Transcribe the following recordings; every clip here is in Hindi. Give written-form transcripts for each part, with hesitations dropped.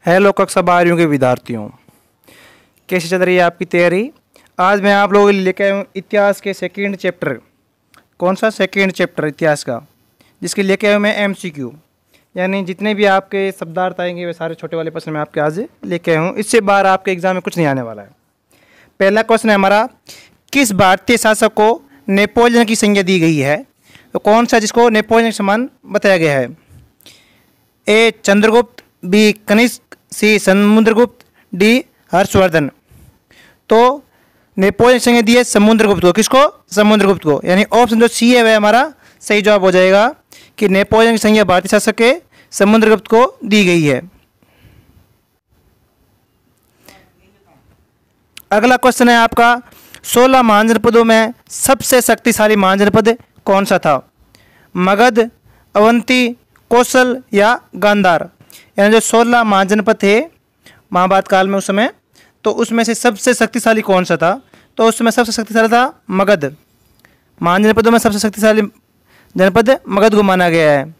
हेलो कक्षा 12वीं के विद्यार्थियों, कैसे चल रही है आपकी तैयारी। आज मैं आप लोगों के लिए लेकर आया हूँ इतिहास के सेकंड चैप्टर। कौन सा सेकंड चैप्टर इतिहास का, जिसके लेके आया हूँ मैं एमसीक्यू, यानी जितने भी आपके शब्दार्थ आएंगे वे सारे छोटे वाले प्रश्न मैं आपके आज लेके आया हूँ। इससे बाहर आपके एग्जाम में कुछ नहीं आने वाला है। पहला क्वेश्चन है हमारा, किस भारतीय शासक को नेपोलियन की संज्ञा दी गई है। तो कौन सा जिसको नेपोलियन के समान बताया गया है। ए चंद्रगुप्त, बी कनिष्क, सी समुद्रगुप्त, डी हर्षवर्धन। तो नेपोलियन की संज्ञा दी है समुद्रगुप्त को। किसको? समुद्रगुप्त को। यानी ऑप्शन जो सी है वह हमारा सही जवाब हो जाएगा कि नेपोलियन की संज्ञा भारतीय शासक के समुद्रगुप्त को दी गई है। अगला क्वेश्चन है आपका, 16 महाजनपदों में सबसे शक्तिशाली महाजनपद कौन सा था। मगध, अवंती, कौशल या गांधार। यानी जो 16 महाजनपद थे महाभारत काल में उस समय, तो उसमें से सबसे शक्तिशाली कौन सा था। तो उसमें सबसे शक्तिशाली था मगध। महाजनपदों में सबसे शक्तिशाली जनपद मगध को माना गया है।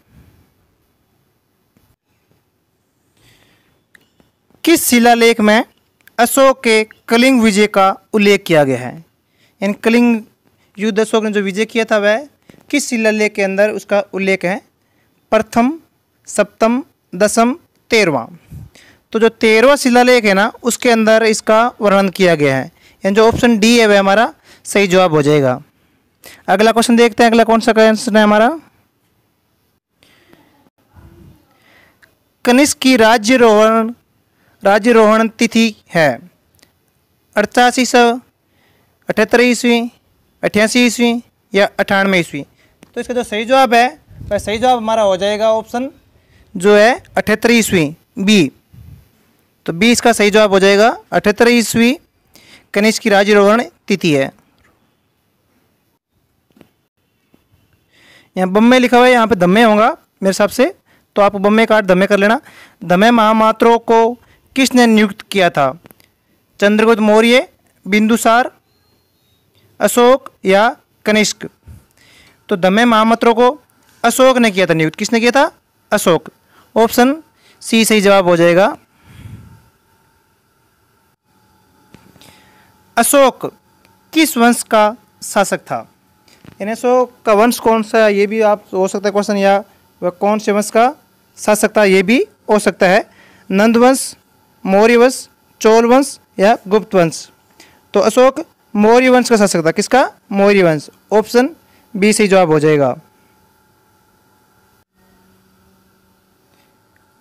किस शिलालेख में अशोक के कलिंग विजय का उल्लेख किया गया है। यानी कलिंग युद्ध अशोक ने जो विजय किया था वह किस शिलालेख के अंदर उसका उल्लेख है। प्रथम, सप्तम, दसम, 13वां। तो जो 13वां शिलालेख है ना उसके अंदर इसका वर्णन किया गया है। यानी जो ऑप्शन डी है वह हमारा सही जवाब हो जाएगा। अगला क्वेश्चन देखते हैं। अगला कौन सा क्वेश्चन है हमारा, कनिष्क की राज्यरोहण तिथि है 8878 ईस्वी, 88 ईस्वी या 98 ईस्वी। तो इसका जो सही जवाब है वह सही जवाब हमारा हो जाएगा ऑप्शन जो है 78 ईस्वी, बी। तो बी इसका सही जवाब हो जाएगा। 78 ईस्वी कनिष्क की राज्यरोहण तिथि है। यहाँ बम्मे लिखा हुआ है, यहाँ पे धम्मे होगा मेरे हिसाब से, तो आप बम्मे काट धम्मे कर लेना। धम्मे महामात्रों को किसने नियुक्त किया था। चंद्रगुप्त मौर्य, बिंदुसार, अशोक या कनिष्क। तो धम्मे महामात्रों को अशोक ने किया था नियुक्त। किसने किया था? अशोक। ऑप्शन सी सही जवाब हो जाएगा। अशोक किस वंश का शासक था। यानी अशोक का वंश कौन सा है ये भी आप हो सकता है क्वेश्चन, या वह कौन से वंश का शासक था ये भी हो सकता है। नंद वंश, मौर्य वंश, चोल वंश या गुप्त वंश। तो अशोक मौर्य वंश का शासक था। किसका? मौर्य वंश। ऑप्शन बी सही जवाब हो जाएगा।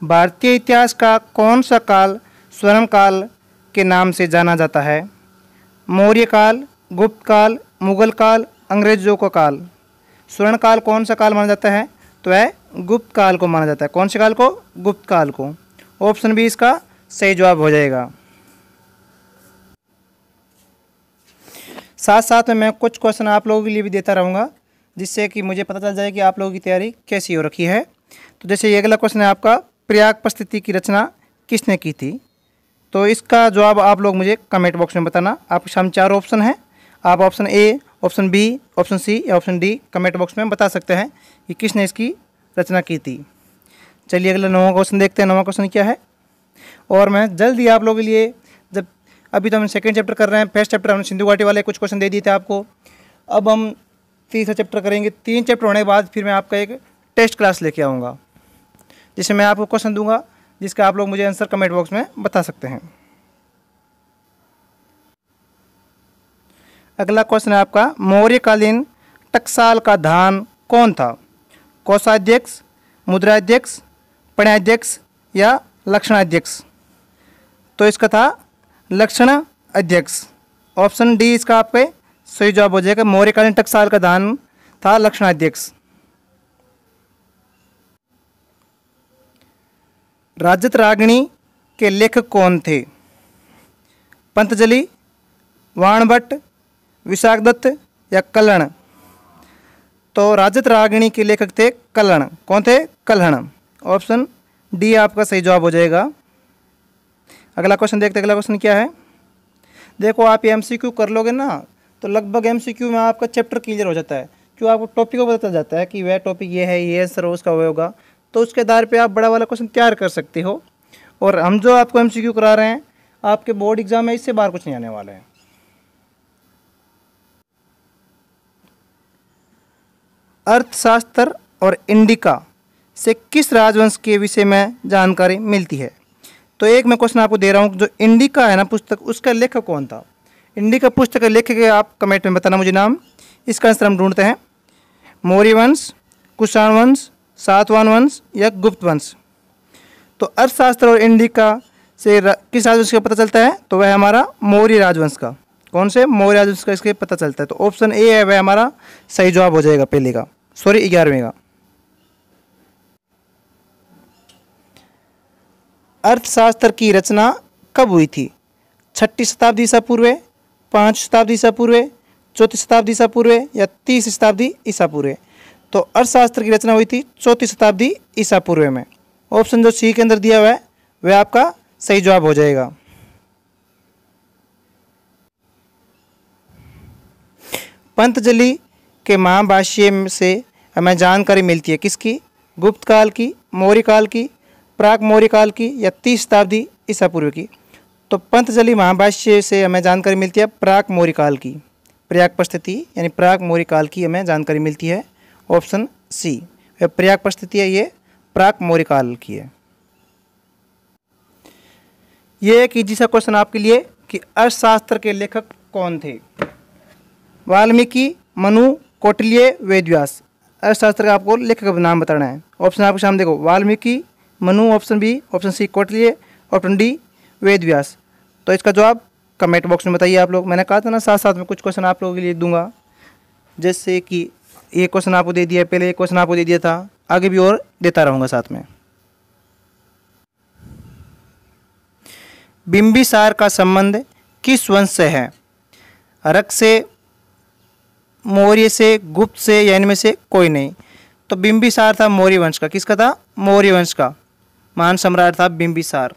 भारतीय इतिहास का कौन सा काल स्वर्ण काल के नाम से जाना जाता है। मौर्य काल, गुप्त काल, मुगल काल, अंग्रेजों का काल। स्वर्ण काल कौन सा काल माना जाता है। तो वह गुप्त काल को माना जाता है। कौन से काल को? गुप्त काल को। ऑप्शन बी इसका सही जवाब हो जाएगा। साथ साथ में मैं कुछ क्वेश्चन आप लोगों के लिए भी देता रहूँगा, जिससे कि मुझे पता चल जाए कि आप लोगों की तैयारी कैसी हो रखी है। तो जैसे ये अगला क्वेश्चन है आपका, प्रयाग परिस्थिति की रचना किसने की थी। तो इसका जवाब आप लोग मुझे कमेंट बॉक्स में बताना। आपके सामने 4 ऑप्शन हैं, आप option A, option B, option C या ऑप्शन डी कमेंट बॉक्स में बता सकते हैं कि किसने इसकी रचना की थी। चलिए अगला 9वां क्वेश्चन देखते हैं। 9वां क्वेश्चन क्या है। और मैं जल्दी आप लोगों के लिए, जब अभी तो हम सेकंड चैप्टर कर रहे हैं, फर्स्ट चैप्टर हमने सिंधु घाटी वाले कुछ क्वेश्चन दे दिए थे आपको। अब हम तीसरा चैप्टर करेंगे। 3 चैप्टर होने के बाद फिर मैं आपका एक टेस्ट क्लास लेके आऊँगा, जिसमें मैं आपको क्वेश्चन दूंगा जिसका आप लोग मुझे आंसर कमेंट बॉक्स में बता सकते हैं। अगला क्वेश्चन है आपका, मौर्यकालीन टकसाल का धान कौन था। कोषाध्यक्ष, मुद्राध्यक्ष, पण्याध्यक्ष या लक्षणाध्यक्ष। तो इसका था लक्षण अध्यक्ष। ऑप्शन डी इसका आपके सही जवाब हो जाएगा। मौर्यकालीन टकसाल का धान था लक्षणाध्यक्ष। राजत रागिणी के लेखक कौन थे। पंतजलि, वाणभट्ट, विशाखदत्त या कल्हण। तो राजत रागिणी के लेखक थे कल्हण। कौन थे? कल्हण। ऑप्शन डी आपका सही जवाब हो जाएगा। अगला क्वेश्चन देखते हैं। अगला क्वेश्चन क्या है। देखो आप ये एमसीक्यू कर लोगे ना तो लगभग एमसीक्यू में आपका चैप्टर क्लियर हो जाता है। क्यों? आपको टॉपिक को पता चल जाता है कि वह टॉपिक ये है, ये आंसर उसका वो होगा। तो उसके आधार पे आप बड़ा वाला क्वेश्चन तैयार कर सकते हो और हम जो आपको एमसीक्यू करा रहे हैं आपके बोर्ड एग्जाम में, इससे बाहर कुछ नहीं आने वाला है। अर्थशास्त्र और इंडिका से किस राजवंश के विषय में जानकारी मिलती है? तो एक मैं क्वेश्चन आपको दे रहा हूँ, जो इंडिका है ना पुस्तक, उसका लेखक कौन था? इंडिका पुस्तक के लेखक है, आप कमेंट में बताना मुझे नाम। इसका आंसर हम ढूंढते हैं, मौर्य वंश, कुषाण वंश, सातवाहन वंश या गुप्त वंश। तो अर्थशास्त्र और इंडिका से किस राजवंश का पता चलता है? तो वह हमारा मौर्य राजवंश का। कौन से? मौर्य राजवंश का इसके पता चलता है। तो ऑप्शन ए है वह हमारा सही जवाब हो जाएगा, पहले का, सॉरी 11वें का। अर्थशास्त्र की रचना कब हुई थी? 6ठी शताब्दी ईसा पूर्व, 5 शताब्दी ईसा पूर्व, 4ठी शताब्दी ईसा पूर्व या 30 शताब्दी ईसा पूर्व। तो अर्थशास्त्र की रचना हुई थी 4ठी शताब्दी ईसा पूर्व में। ऑप्शन जो सी के अंदर दिया हुआ है वह आपका सही जवाब हो जाएगा। पंतजलि के महाभाष्य से हमें जानकारी मिलती है किसकी? गुप्त काल की, मौर्य काल की, प्राक मौर्य काल की या 30 शताब्दी ईसा पूर्व की। तो पंतजलि महाभाष्य से हमें जानकारी मिलती है प्राक मौर्य काल की, प्रयाग परिस्थिति यानी प्राक मौर्य काल की हमें जानकारी मिलती है। ऑप्शन सी, प्रयाग परिस्थिति है, ये प्राक मौर्य काल की है। ये एक इजी सा क्वेश्चन आपके लिए कि अर्थशास्त्र के लेखक कौन थे? वाल्मीकि, मनु, कौटिल्य, वेदव्यास। अर्थशास्त्र का आपको लेखक का नाम बताना है। ऑप्शन आपके सामने देखो, Valmiki, Manu option B, option C Kautilya, option D Vedvyas. तो इसका जवाब कमेंट बॉक्स में बताइए आप लोग। मैंने कहा था ना साथ साथ में कुछ क्वेश्चन आप लोगों के लिए दूंगा, जैसे कि ये क्वेश्चन आपको दे दिया, पहले एक क्वेश्चन आपको दे दिया था, आगे भी और देता रहूँगा साथ में। बिंबिसार का संबंध किस वंश से है? अरक से, मौर्य से, गुप्त से या इनमें से कोई नहीं। तो बिंबिसार था मौर्य वंश का। किसका था? मौर्य वंश का महान सम्राट था बिंबिसार।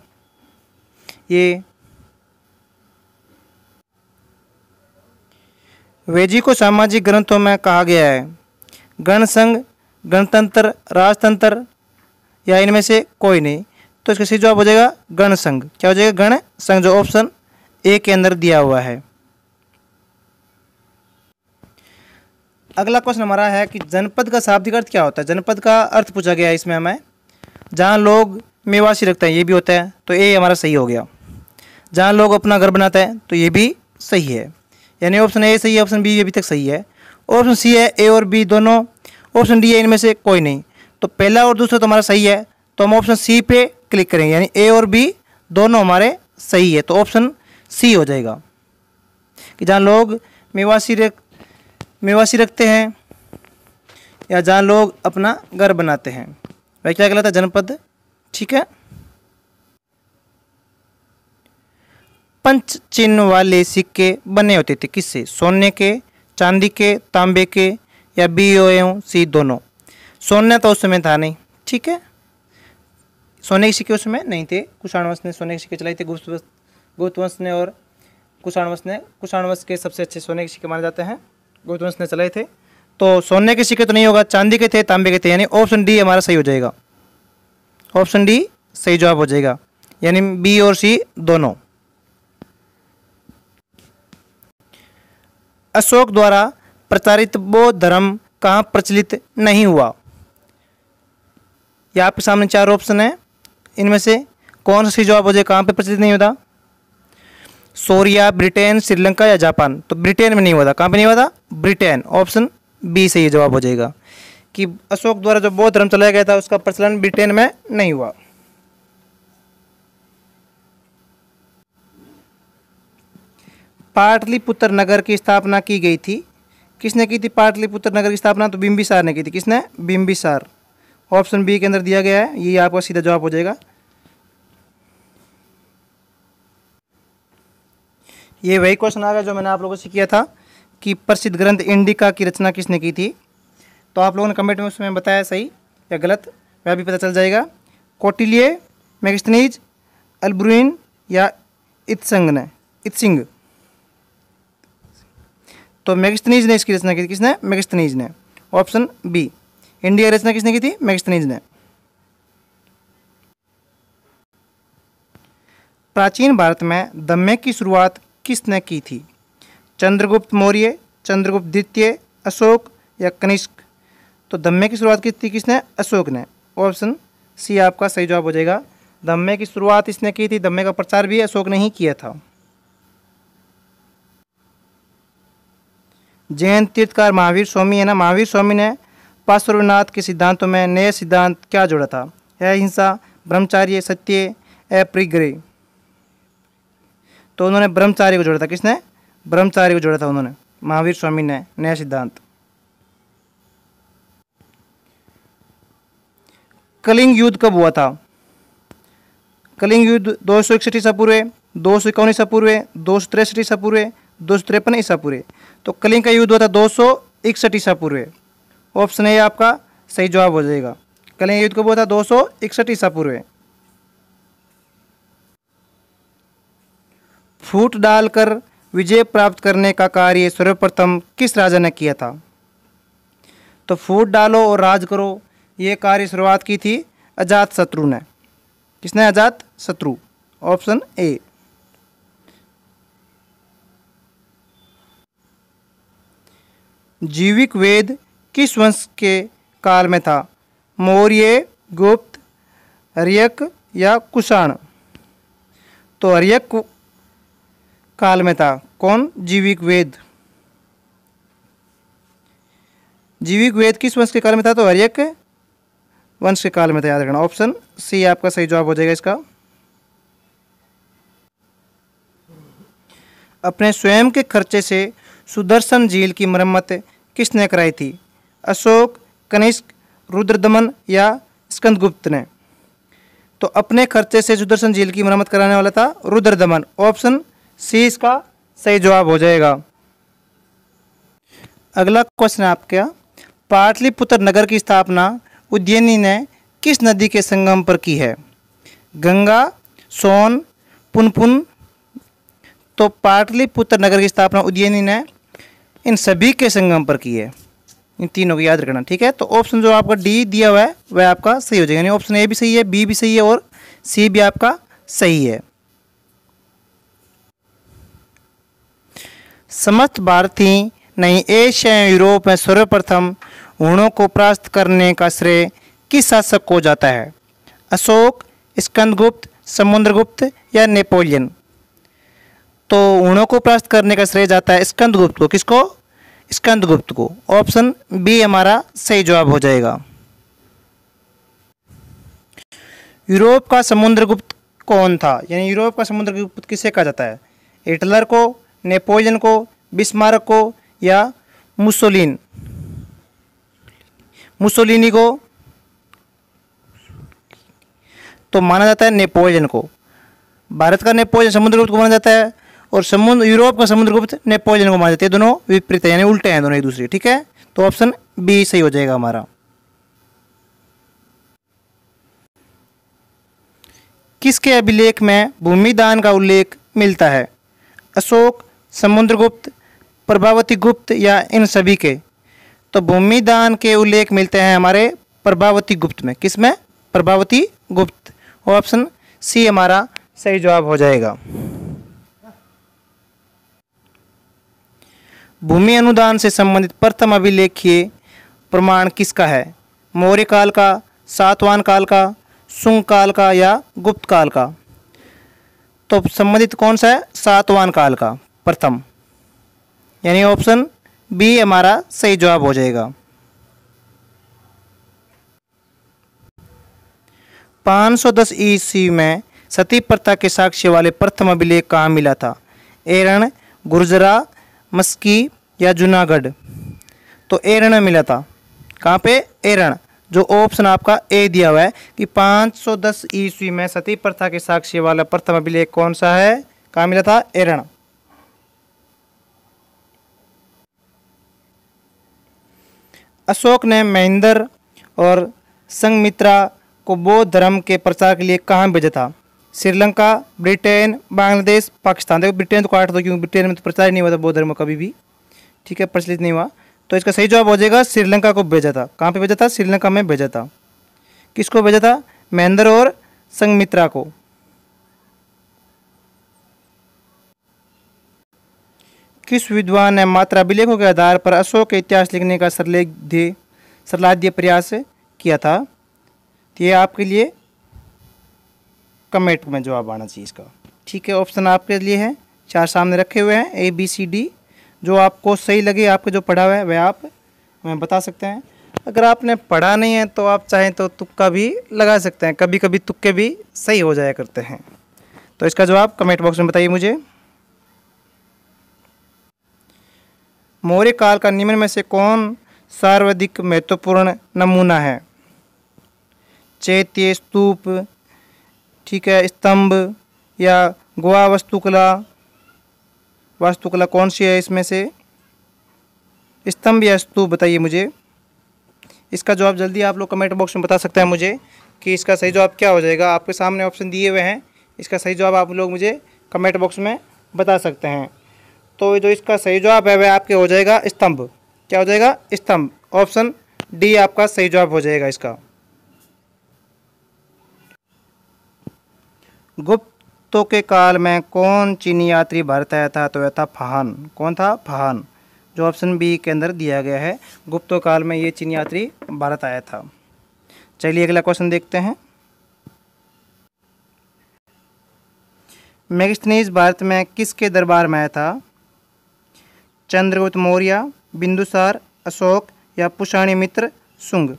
ये वैदिक सामाजिक ग्रंथों में कहा गया है गण संघ, गणतंत्र, राजतंत्र या इनमें से कोई नहीं। तो इसका सही जवाब हो जाएगा गण संघ। क्या हो जाएगा? गण संघ, जो ऑप्शन ए के अंदर दिया हुआ है। अगला क्वेश्चन हमारा है कि जनपद का शाब्दिक अर्थ क्या होता है? जनपद का अर्थ पूछा गया है इसमें हमें। जहाँ लोग मेवासी रखते हैं, ये भी होता है, तो ए हमारा सही हो गया। जहाँ लोग अपना घर बनाते हैं, तो ये भी सही है, यानी ऑप्शन ए सही है, ऑप्शन बी अभी तक सही है। ऑप्शन सी है ए और बी दोनों, ऑप्शन डी है इनमें से कोई नहीं। तो पहला और दूसरा तो हमारा सही है, तो हम ऑप्शन सी पे क्लिक करेंगे, यानी ए और बी दोनों हमारे सही है। तो ऑप्शन सी हो जाएगा कि जहाँ लोग मेवासी रखते हैं या जहाँ लोग अपना घर बनाते हैं, वह क्या कहलाता है? जनपद। ठीक है। पंच चिन्ह वाले सिक्के बने होते थे किससे? सोने के, चांदी के, तांबे के या बी और सी दोनों। सोना तो उस समय था नहीं, ठीक है, सोने के सिक्के उस समय नहीं थे। कुषाण वंश ने सोने के सिक्के चलाए थे, गुप्त वंश ने और कुषाण वंश के सबसे अच्छे सोने के सिक्के माने जाते हैं, गुप्त वंश ने चलाए थे। तो सोने के सिक्के तो नहीं होगा, चांदी के थे, तांबे के थे, यानी ऑप्शन डी हमारा सही हो जाएगा। ऑप्शन डी सही जवाब हो जाएगा, यानी बी और सी दोनों। अशोक द्वारा प्रचारित बौद्ध धर्म कहाँ प्रचलित नहीं हुआ? यह आपके सामने 4 ऑप्शन है, इनमें से कौन सा सही जवाब हो जाए? कहाँ पे प्रचलित नहीं होता? सोरिया, ब्रिटेन, श्रीलंका या जापान। तो ब्रिटेन में नहीं हुआ था। कहाँ पे नहीं हुआ था? ब्रिटेन। ऑप्शन बी सही जवाब हो जाएगा कि अशोक द्वारा जो बौद्ध धर्म चलाया गया था उसका प्रचलन ब्रिटेन में नहीं हुआ। पाटलिपुत्र नगर की स्थापना की गई थी, किसने की थी पाटलिपुत्र नगर की स्थापना? तो बिंबिसार ने की थी। किसने? बिंबिसार। ऑप्शन बी के अंदर दिया गया है, ये आपका सीधा जवाब हो जाएगा। ये वही क्वेश्चन आ गया जो मैंने आप लोगों से किया था कि प्रसिद्ध ग्रंथ इंडिका की रचना किसने की थी। तो आप लोगों ने कमेंट में उसमें बताया सही या गलत, वह भी पता चल जाएगा। कौटिल्य, मेगस्थनीज, अल्ब्रुइन या इत्सिंग। तो मेगस्थनीज ने इसकी रचना की थी। किसने? मेगस्थनीज ने। Option B. इंडिया की रचना किसने की थी? मेगस्थनीज ने। प्राचीन भारत में दम्मे की शुरुआत किसने की थी? चंद्रगुप्त मौर्य, चंद्रगुप्त द्वितीय, अशोक या कनिष्क? तो दम्मे की शुरुआत की थी किसने? अशोक ने। ऑप्शन सी आपका सही जवाब हो जाएगा। दम्मे की शुरुआत इसने की थी, दम्मे का प्रचार भी अशोक ने ही किया था। जैन तीर्थकार महावीर स्वामी है ना, महावीर स्वामी ने पार्श्वनाथ के सिद्धांतों में नए सिद्धांत क्या जोड़ा था? अहिंसा, ब्रह्मचार्य, सत्य, अपरिग्रह? तो उन्होंने ब्रह्मचार्य को जोड़ा था। किसने? ब्रह्मचार्य को जोड़ा था उन्होंने, महावीर स्वामी ने, नया सिद्धांत। कलिंग युद्ध कब हुआ था? कलिंग युद्ध 261 ईसा पूर्व, 251 ईसा पूर्व, 263 ईसा पूर्व, 253 ईसा पूर्व? तो कलिंग का युद्ध हुआ था 261 ईसा पूर्व। ऑप्शन ए आपका सही जवाब हो जाएगा। कलिंग युद्ध कब हुआ था? 261 ईसा पूर्व। फूट डालकर विजय प्राप्त करने का कार्य सर्वप्रथम किस राजा ने किया था? तो फूट डालो और राज करो, ये कार्य शुरुआत की थी अजात शत्रु ने। किसने? अजात शत्रु। Option A. जीविक वेद किस वंश के काल में था? मौर्य, गुप्त, हर्यक या कुषाण? तो हर्यक काल में था। कौन? जीविक वेद। जीविक वेद किस वंश के काल में था? तो हर्यक वंश के काल में था, याद रखना। ऑप्शन सी आपका सही जवाब हो जाएगा इसका। अपने स्वयं के खर्चे से सुदर्शन झील की मरम्मत किसने कराई थी? अशोक, कनिष्क, रुद्रदमन या स्कंदगुप्त ने? तो अपने खर्चे से सुदर्शन झील की मरम्मत कराने वाला था रुद्रदमन। ऑप्शन सी इसका सही जवाब हो जाएगा। अगला क्वेश्चन है आपका, पाटलिपुत्र नगर की स्थापना उज्जैनी ने किस नदी के संगम पर की है? गंगा, सोन, पुनपुन? तो पाटलिपुत्र नगर की स्थापना उज्जैनी ने इन सभी के संगम पर की है। इन तीनों को याद रखना, ठीक है। तो ऑप्शन जो आपका डी दिया हुआ है वह आपका सही हो जाएगा, यानी ऑप्शन ए भी सही है, बी भी सही है और सी भी आपका सही है। समस्त भारतीय नहीं, एशिया या यूरोप में सर्वप्रथम हुणों को परास्त करने का श्रेय किस शासक को जाता है? अशोक, स्कंदगुप्त, समुद्रगुप्त या नेपोलियन? तो हुणों को परास्त करने का श्रेय जाता है स्कंदगुप्त को। किसको? स्कंदगुप्त को। ऑप्शन बी हमारा सही जवाब हो जाएगा। यूरोप का समुद्रगुप्त कौन था? यानी यूरोप का समुद्रगुप्त किसे कहा जाता है? हिटलर को, नेपोलियन को, बिस्मार्क को या मुसोलिनी को? तो माना जाता है नेपोलियन को। भारत का नेपोलियन समुद्रगुप्त को माना जाता है और यूरोप का समुद्रगुप्त नेपोलियन को माना जाता है। दोनों विपरीत है, यानी उल्टे हैं दोनों एक दूसरे, ठीक है। तो ऑप्शन बी सही हो जाएगा हमारा। किसके अभिलेख में भूमिदान का उल्लेख मिलता है? अशोक, समुद्रगुप्त, प्रभावती गुप्त या इन सभी के? तो भूमिदान के उल्लेख मिलते हैं हमारे प्रभावती गुप्त में। किसमें? प्रभावती गुप्त। ऑप्शन सी हमारा सही जवाब हो जाएगा। भूमि अनुदान से संबंधित प्रथम अभिलेखीय प्रमाण किसका है? मौर्य काल का, सातवाहन काल का, शुंग काल का या गुप्त काल का? तो संबंधित कौन सा है? सातवाहन काल का प्रथम, यानी ऑप्शन बी हमारा सही जवाब हो जाएगा। 510 ईस्वी में सती प्रथा के साक्ष्य वाले प्रथम अभिलेख कहाँ मिला था? एरण, गुर्जरा, मस्की या जूनागढ़? तो एरण में मिला था। कहाँ पे? एरण। जो ऑप्शन आपका ए दिया हुआ है कि 510 ईस्वी में सती प्रथा के साक्ष्य वाला प्रथम अभिलेख कौन सा है? कहाँ मिला था? एरण। अशोक ने महेंद्र और संघमित्रा को बौद्ध धर्म के प्रचार के लिए कहाँ भेजा था? श्रीलंका, ब्रिटेन, बांग्लादेश, पाकिस्तान। देखो ब्रिटेन तो काट दो क्योंकि ब्रिटेन में तो प्रचार नहीं हुआ था बौद्ध धर्म कभी भी, ठीक है, प्रचलित नहीं हुआ। तो इसका सही जवाब हो जाएगा श्रीलंका को भेजा था। कहाँ पे भेजा था? श्रीलंका में भेजा था। किसको भेजा था? महेंद्र और संघमित्रा को। किस विद्वान ने मात्र अभिलेखों के आधार पर अशोक के इतिहास लिखने का सरलाध्य प्रयास किया था? तो ये आपके लिए कमेंट में जवाब आना चाहिए इसका। ठीक है, ऑप्शन आपके लिए है, 4 सामने रखे हुए हैं, A B C D। जो आपको सही लगे, आपके जो पढ़ा हुआ है वह आप हमें बता सकते हैं। अगर आपने पढ़ा नहीं है तो आप चाहें तो तुक्का भी लगा सकते हैं, कभी कभी तुक्के भी सही हो जाया करते हैं। तो इसका जवाब कमेंट बॉक्स में बताइए मुझे। मौर्य काल का निम्न में से कौन सर्वाधिक महत्वपूर्ण नमूना है? चैत्य, स्तूप, ठीक है, स्तंभ या गुहा वास्तुकला? वास्तुकला कौन सी है इसमें से? स्तंभ या स्तूप, बताइए मुझे। इसका जवाब जल्दी आप लोग कमेंट बॉक्स में बता सकते हैं मुझे कि इसका सही जवाब क्या हो जाएगा। आपके सामने ऑप्शन दिए हुए हैं, इसका सही जवाब आप लोग मुझे कमेंट बॉक्स में बता सकते हैं। तो जो इसका सही जवाब है वह आपके हो जाएगा स्तंभ। क्या हो जाएगा? स्तंभ। ऑप्शन डी आपका सही जवाब हो जाएगा इसका। गुप्तों के काल में कौन चीनी यात्री भारत आया था? तो वह था फाहन। कौन था? फाहन। जो ऑप्शन बी के अंदर दिया गया है, गुप्तों काल में ये चीनी यात्री भारत आया था। चलिए अगला क्वेश्चन देखते हैं। मेगास्थनीज भारत में किसके दरबार में आया था? चंद्रगुप्त मौर्य, बिंदुसार, अशोक या पुष्यमित्र शुंग?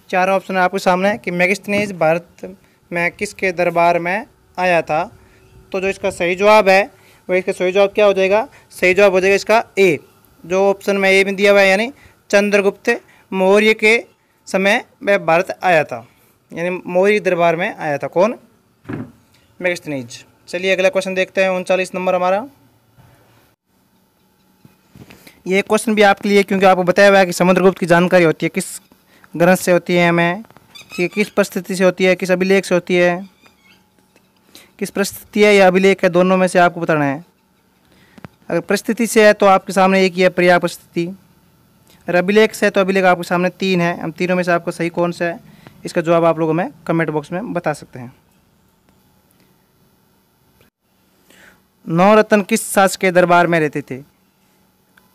4 ऑप्शन आपके सामने है कि मेगास्थनीज भारत में किसके दरबार में आया था। तो जो इसका सही जवाब है वह, इसका सही जवाब क्या हो जाएगा? सही जवाब हो जाएगा इसका ए। जो ऑप्शन में ए में दिया हुआ है, यानी चंद्रगुप्त मौर्य के समय वह भारत आया था, यानी मौर्य दरबार में आया था। कौन? मेगास्थनीज। चलिए अगला क्वेश्चन देखते हैं, 39 नंबर हमारा। ये क्वेश्चन भी आपके लिए, क्योंकि आपको बताया हुआ है कि समुद्रगुप्त की जानकारी होती है किस ग्रंथ से होती है हमें, ठीक है, किस परिस्थिति से होती है, किस अभिलेख से होती है, किस परिस्थिति है या अभिलेख है, दोनों में से आपको बताना है। अगर परिस्थिति से है तो आपके सामने एक ही है, पर्याय परिस्थिति। अगर अभिलेख से है तो अभिलेख आपके सामने 3 है। हम तीनों में से आपको सही कौन सा है, इसका जवाब आप लोगों में कमेंट बॉक्स में बता सकते हैं। 9 रत्न किस शासक के दरबार में रहते थे?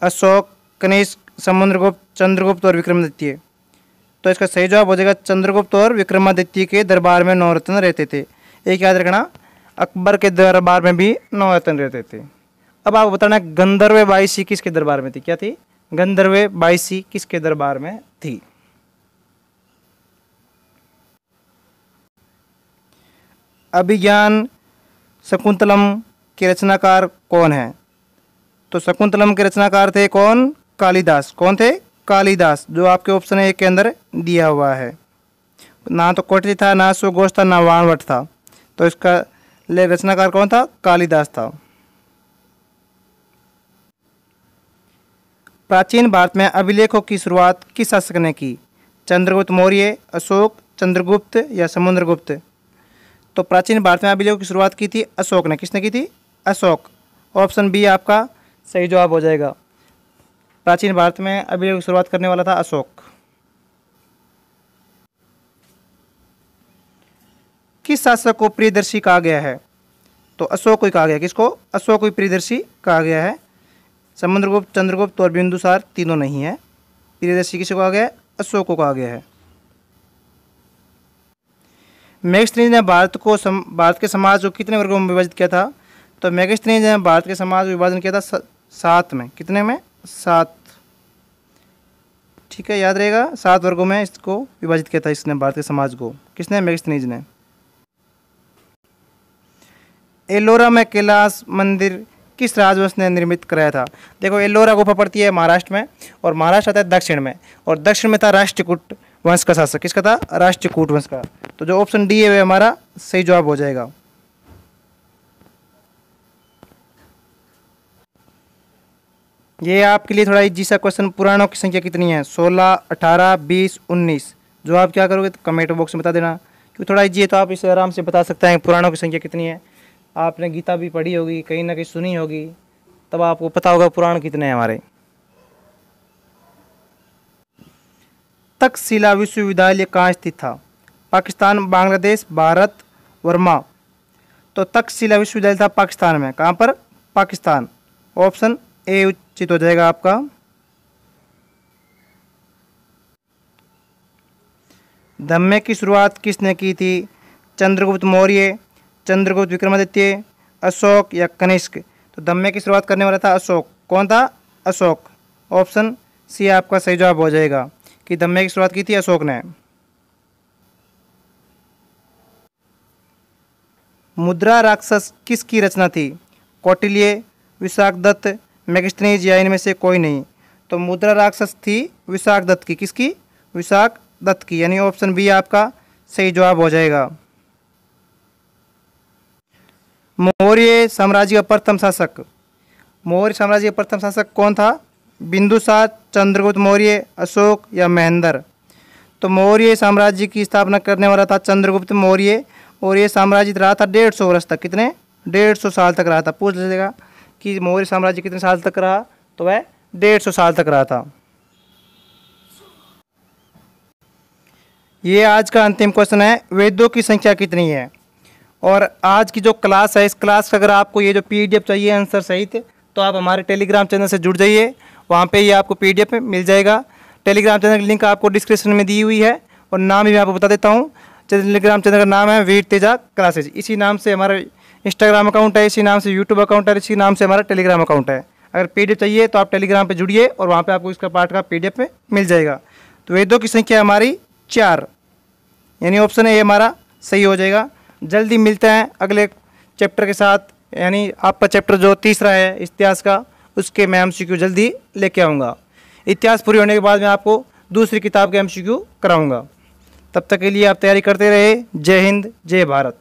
अशोक, कनिष्क, समुद्रगुप्त, चंद्रगुप्त और विक्रमादित्य? तो इसका सही जवाब हो जाएगा चंद्रगुप्त और विक्रमादित्य के दरबार में 9 रत्न रहते थे। एक याद रखना, अकबर के दरबार में भी 9 रत्न रहते थे। अब आपको बताना गंधर्व बाईसी किसके दरबार में थी? क्या थी? गंधर्व बाईसी किसके दरबार में थी? अभिज्ञान शकुंतलम के रचनाकार कौन है? तो शकुंतलम के रचनाकार थे कौन? कालिदास। कौन थे? कालिदास। जो आपके ऑप्शन ए के अंदर दिया हुआ है। ना तो कोटली था, ना सुघोष था, ना वाणभट्ट था। तो इसका रचनाकार कौन था? कालिदास था। प्राचीन भारत में अभिलेखों की शुरुआत किस शासक ने की? चंद्रगुप्त मौर्य, अशोक, चंद्रगुप्त या समुद्रगुप्त? तो प्राचीन भारत में अभिलेखों की शुरुआत की थी अशोक ने। किसने की थी? अशोक। ऑप्शन बी आपका सही जवाब हो जाएगा। प्राचीन भारत में अभिलेखों की शुरुआत करने वाला था अशोक। किस शासक को प्रियदर्शी कहा गया है? तो अशोक को कहा गया। किसको? अशोक को प्रियदर्शी कहा गया है। समुद्रगुप्त, चंद्रगुप्त और बिंदुसार तीनों नहीं है। प्रियदर्शी किसे कहा गया है? अशोक को कहा गया है। मेगास्थनीज ने भारत के समाज को कितने वर्गों में विभाजित किया था? तो मेगास्थनीज ने भारत के समाज को विभाजन किया था 7 में। कितने में? 7। ठीक है, याद रहेगा, 7 वर्गों में इसको विभाजित किया था इसने, भारत के समाज को। किसने? मेगास्थनीज ने। एलोरा में कैलाश मंदिर किस राजवंश ने निर्मित कराया था? देखो, एलोरा गुफा पड़ती है महाराष्ट्र में, और महाराष्ट्र आता है दक्षिण में, और दक्षिण में था राष्ट्रकूट वंश का शासक। किसका था? राष्ट्रकूट वंश का। तो जो ऑप्शन डी है वह हमारा सही जवाब हो जाएगा। ये आपके लिए थोड़ा इजी सा क्वेश्चन। पुराणों की संख्या कितनी है? 16, 18, 20, 19? जो आप क्या करोगे तो कमेंट बॉक्स में बता देना, क्योंकि थोड़ा इजी है तो आप इसे आराम से बता सकते हैं पुराणों की संख्या कितनी है। आपने गीता भी पढ़ी होगी, कहीं ना कहीं सुनी होगी, तब आपको पता होगा पुराण कितने हैं हमारे। तक्षशिला विश्वविद्यालय कहाँ स्थित था? पाकिस्तान, बांग्लादेश, भारत, वर्मा? तो तक्षशिला विश्वविद्यालय था पाकिस्तान में। कहाँ पर? पाकिस्तान। ऑप्शन ए उचित हो जाएगा आपका। धम्मे की शुरुआत किसने की थी? चंद्रगुप्त मौर्य, चंद्रगुप्त विक्रमादित्य, अशोक या कनिष्क? तो धम्मे की शुरुआत करने वाला था अशोक। कौन था? अशोक। ऑप्शन सी आपका सही जवाब हो जाएगा कि धम्मे की शुरुआत की थी अशोक ने। मुद्रा राक्षस किसकी रचना थी? कौटिल्य, विशाखदत्त, मैगस्थनीज या इनमें से कोई नहीं? तो मुद्रा राक्षस थी विशाखदत्त की। किसकी? विशाखदत्त की, यानी ऑप्शन बी आपका सही जवाब हो जाएगा। मौर्य साम्राज्य का प्रथम शासक, मौर्य साम्राज्य का प्रथम शासक कौन था? बिंदुसार, चंद्रगुप्त मौर्य, अशोक या महेंद्र? तो मौर्य साम्राज्य की स्थापना करने वाला था चंद्रगुप्त मौर्य, और ये साम्राज्य रहा था 150 वर्ष तक। कितने? 150 साल तक रहा था। पूछ लीजिएगा कि मौर्य साम्राज्य कितने साल तक रहा, तो वह 150 साल तक रहा था। ये आज का अंतिम क्वेश्चन है, वेदों की संख्या कितनी है? और आज की जो क्लास है, इस क्लास का अगर आपको ये जो पीडीएफ चाहिए आंसर सहित, तो आप हमारे टेलीग्राम चैनल से जुड़ जाइए, वहाँ पे ये आपको पीडीएफ मिल जाएगा। टेलीग्राम चैनल की लिंक आपको डिस्क्रिप्शन में दी हुई है, और नाम भी मैं आपको बता देता हूँ। टेलीग्राम चैनल का नाम है वीर तेजा क्लासेज। इसी नाम से हमारा इंस्टाग्राम अकाउंट है, इसी नाम से यूट्यूब अकाउंट है, इसी नाम से हमारा टेलीग्राम अकाउंट है। अगर पीडीएफ चाहिए तो आप टेलीग्राम पर जुड़िए, और वहाँ पर आपको इसका पार्ट का पीडीएफ मिल जाएगा। तो वेदों की संख्या हमारी 4, यानी ऑप्शन ए हमारा सही हो जाएगा। जल्दी मिलते हैं अगले चैप्टर के साथ, यानी आपका चैप्टर जो तीसरा है इतिहास का, उसके मैं एमसीक्यू जल्दी लेके आऊँगा। इतिहास पूरी होने के बाद मैं आपको दूसरी किताब के एमसीक्यू कराऊँगा। तब तक के लिए आप तैयारी करते रहे। जय हिंद, जय भारत।